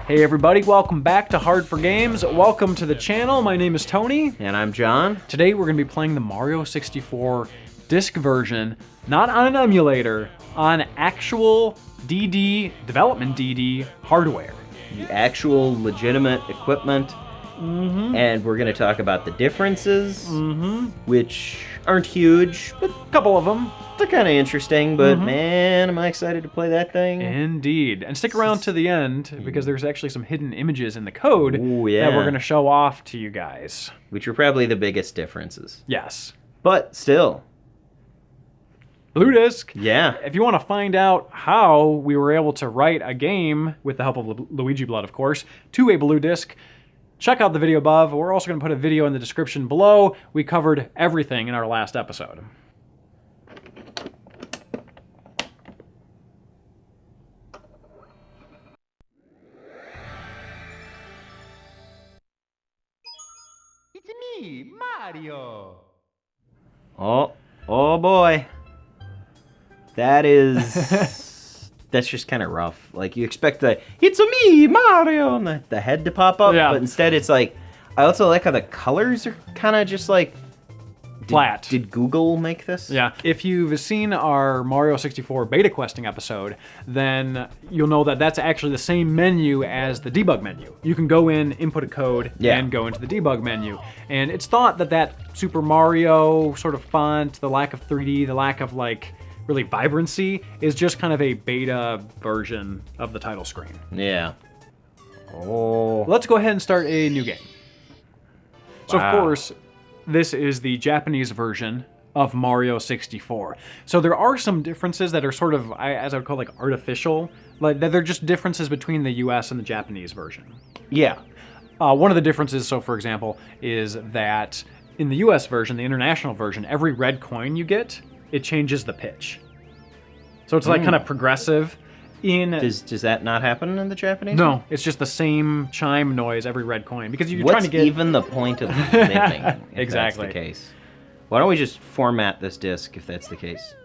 Hey everybody, welcome back to H4G. Welcome to the channel. My name is Tony. And I'm John. Today we're going to be playing the Mario 64 disc version, not on an emulator, on actual development DD hardware. The actual legitimate equipment. And we're going to talk about the differences, which aren't huge, but A couple of them. they're kind of interesting. But man, am I excited to play that thing. Indeed. And stick around to the end, because there's actually some hidden images in the code Ooh, yeah. that we're going to show off to you guys. Which are probably the biggest differences. Yes. But still. Blue Disc. Yeah. If you want to find out how we were able to write a game, with the help of Luigi Blood, of course, to a Blue Disc, check out the video above. We're also going to put a video in the description below. We covered everything in our last episode. It's me, Mario. Oh boy. That is... that's just kind of rough. Like, you expect the, it's me, Mario, and the head to pop up, Yeah. but instead it's like, I also like how the colors are kind of just like... Flat. Did Google make this? Yeah. If you've seen our Mario 64 beta questing episode, then you'll know that that's actually the same menu as the debug menu. You can go in, input a code, and go into the debug menu. And it's thought that that Super Mario sort of font, the lack of 3D, the lack of like really vibrancy, is just kind of a beta version of the title screen. Yeah. Oh. Let's go ahead and start a new game. So Wow. of course, this is the Japanese version of Mario 64. So there are some differences that are sort of, as I would call, like artificial. Like they're just differences between the US and the Japanese version. Yeah. One of the differences, so for example, is that in the US version, the international version, every red coin you get, it changes the pitch. So it's like kind of progressive. Does that not happen in the Japanese? No, it's just the same chime noise every red coin, because you're What's trying to get even the point of living? If Exactly. That's the case. Why don't we just format this disc if that's the case?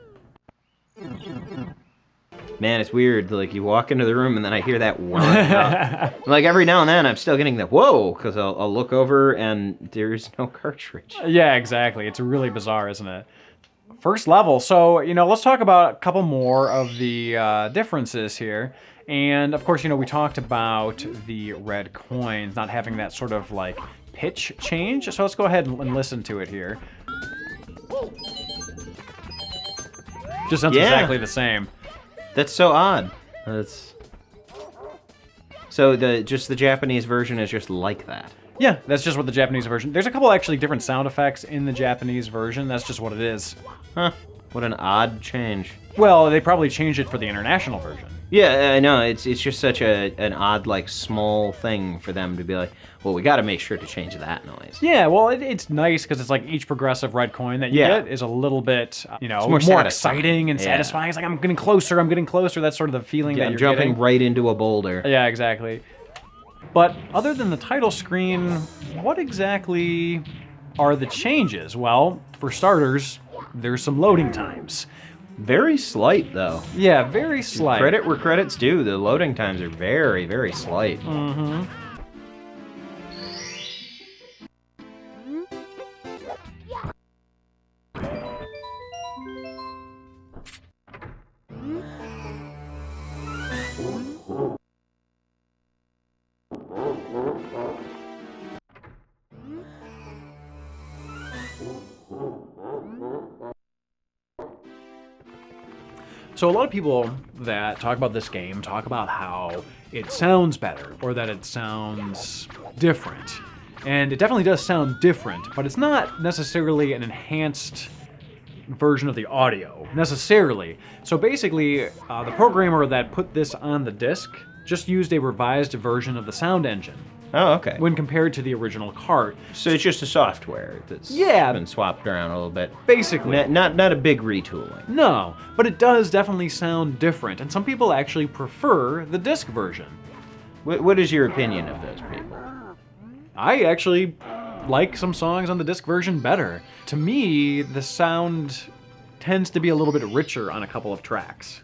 Man, it's weird. Like, you walk into the room and then I hear that whirring up. Like, every now and then I'm still getting the whoa, because I'll look over and there's no cartridge. Yeah, exactly. It's really bizarre, isn't it? First level. So, let's talk about a couple more of the differences here. And of course, we talked about the red coins not having that sort of like pitch change. So let's go ahead and listen to it here. Just sounds exactly the same. That's so odd. So the Japanese version is just like that. Yeah, that's just what the Japanese version. There's a couple actually different sound effects in the Japanese version. That's just what it is. Huh. What an odd change. Well, they probably changed it for the international version. Yeah, I know. It's just such an odd, like, small thing for them to be like, well, we got to make sure to change that noise. Yeah, well, it's nice because it's like each progressive red coin that you get is a little bit, more exciting and satisfying. It's like, I'm getting closer, I'm getting closer. That's sort of the feeling that you're jumping getting. right into a boulder. Yeah, exactly. But other than the title screen, what exactly are the changes? Well, for starters, there's some loading times. Very slight, though. Yeah, very slight. Credit where credit's due. The loading times are very, very slight. Mm-hmm. So a lot of people that talk about this game talk about how it sounds better or that it sounds different. And it definitely does sound different, but it's not necessarily an enhanced version of the audio, necessarily. So basically, the programmer that put this on the disc just used a revised version of the sound engine. Oh, okay. When compared to the original cart. So it's just a software that's been swapped around a little bit. Basically. Not a big retooling. No, but it does definitely sound different, and some people actually prefer the disc version. What is your opinion of those people? I actually like some songs on the disc version better. To me, the sound tends to be a little bit richer on a couple of tracks.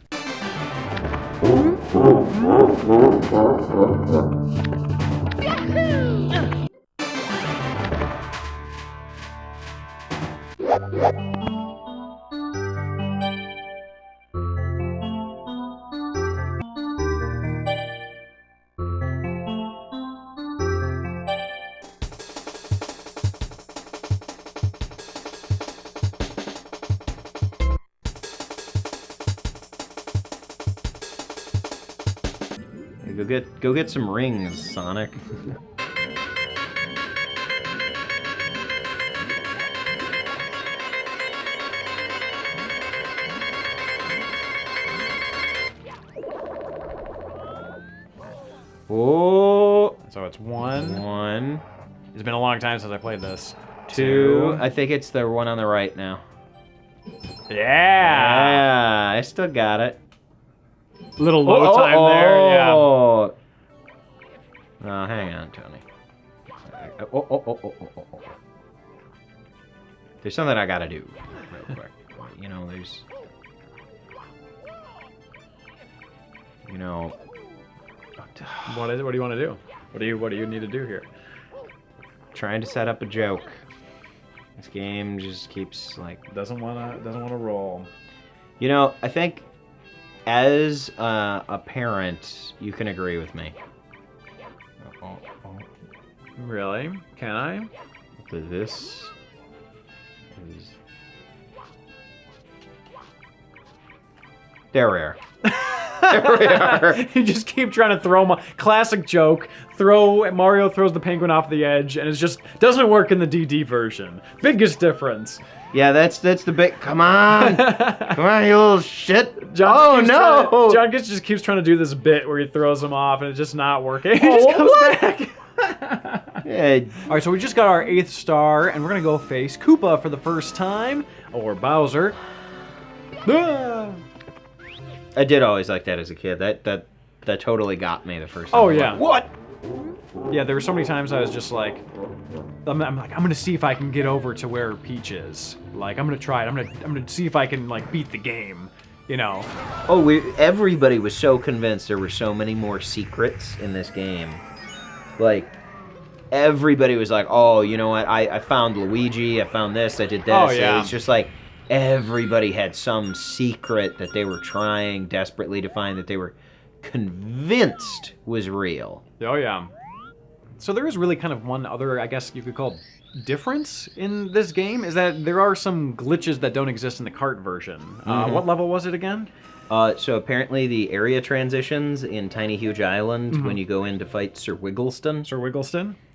Go get some rings, Sonic. Oh, So it's 1. 1, It's been a long time since I played this. 2. I think it's the one on the right now. Yeah. Yeah, I still got it. Little load time there. Yeah. Oh, hang on, Tony. Oh. There's something I gotta do real quick. You know, there's... You know... What is it? What do you want to do? What do you need to do here? Trying to set up a joke. This game just keeps, like... Doesn't wanna roll. You know, I think as a parent, you can agree with me. Really? Can I? This is... There we are. There we are. You just keep trying to throw my classic joke. Mario throws the penguin off the edge, and it just doesn't work in the DD version. Biggest difference. Yeah, that's the big... Come on. Come on, you little shit. John just keeps trying to do this bit where he throws him off, and it's just not working. He just comes back. Yeah. All right, so we just got our 8th star, and we're gonna go face Koopa for the first time, or Bowser. Ah! I did always like that as a kid. That totally got me the first time. Oh I was yeah. like, what? Yeah, there were so many times I was just like, I'm gonna see if I can get over to where Peach is. Like, I'm gonna try it. I'm gonna see if I can like beat the game. You know. Oh, everybody was so convinced there were so many more secrets in this game. Like, everybody was like, oh, you know what? I found Luigi. I found this. I did this. Oh, yeah. It's just like everybody had some secret that they were trying desperately to find that they were convinced was real. Oh yeah. So there is really kind of one other, I guess you could call, difference in this game, is that there are some glitches that don't exist in the kart version. What level was it again? So apparently the area transitions in Tiny Huge Island, when you go in to fight Sir Wiggleston,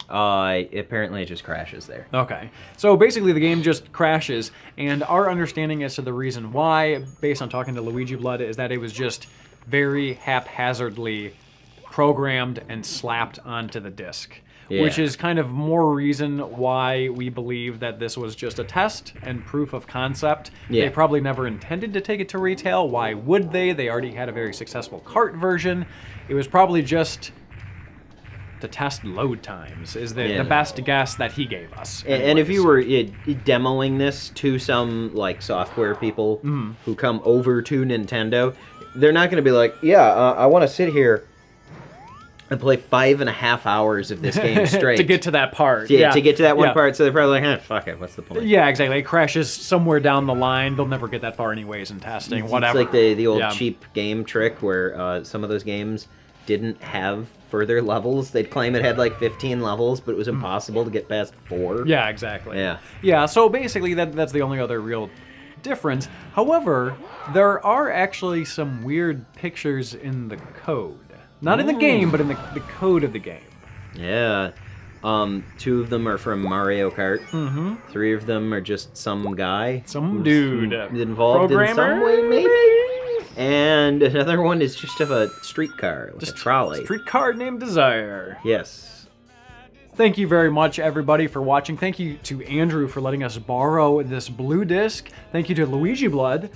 apparently it just crashes there. Okay. So basically the game just crashes, and our understanding as to the reason why, based on talking to Luigi Blood, is that it was just very haphazardly programmed and slapped onto the disc. Yeah. Which is kind of more reason why we believe that this was just a test and proof of concept. Yeah. They probably never intended to take it to retail. Why would they? They already had a very successful kart version. It was probably just to test load times, is the best guess that he gave us. And if you were demoing this to some like software people who come over to Nintendo, they're not going to be like, I want to sit here and play 5.5 hours of this game straight. To get to that part. To get to that one part, so they're probably like, fuck it, what's the point? Yeah, exactly. It crashes somewhere down the line. They'll never get that far anyways in testing, whatever. It's like the old cheap game trick where some of those games didn't have further levels. They'd claim it had like 15 levels, but it was impossible to get past 4. Yeah, exactly. Yeah. Yeah, so basically that's the only other real difference. However, there are actually some weird pictures in the code. Not in the game, but in the code of the game. Yeah. 2 of them are from Mario Kart. 3 of them are just some guy. Some dude. Involved in some way, maybe? And another one is just of a streetcar, like a trolley. Streetcar named Desire. Yes. Thank you very much, everybody, for watching. Thank you to Andrew for letting us borrow this blue disc. Thank you to Luigi Blood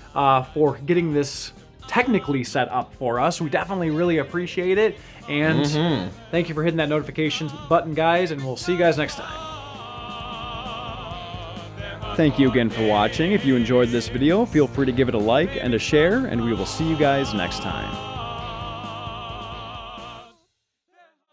for getting this technically set up for us. We definitely really appreciate it. And thank you for hitting that notification button, guys, and we'll see you guys next time. Thank you again for watching. If you enjoyed this video, feel free to give it a like and a share, and we will see you guys next time.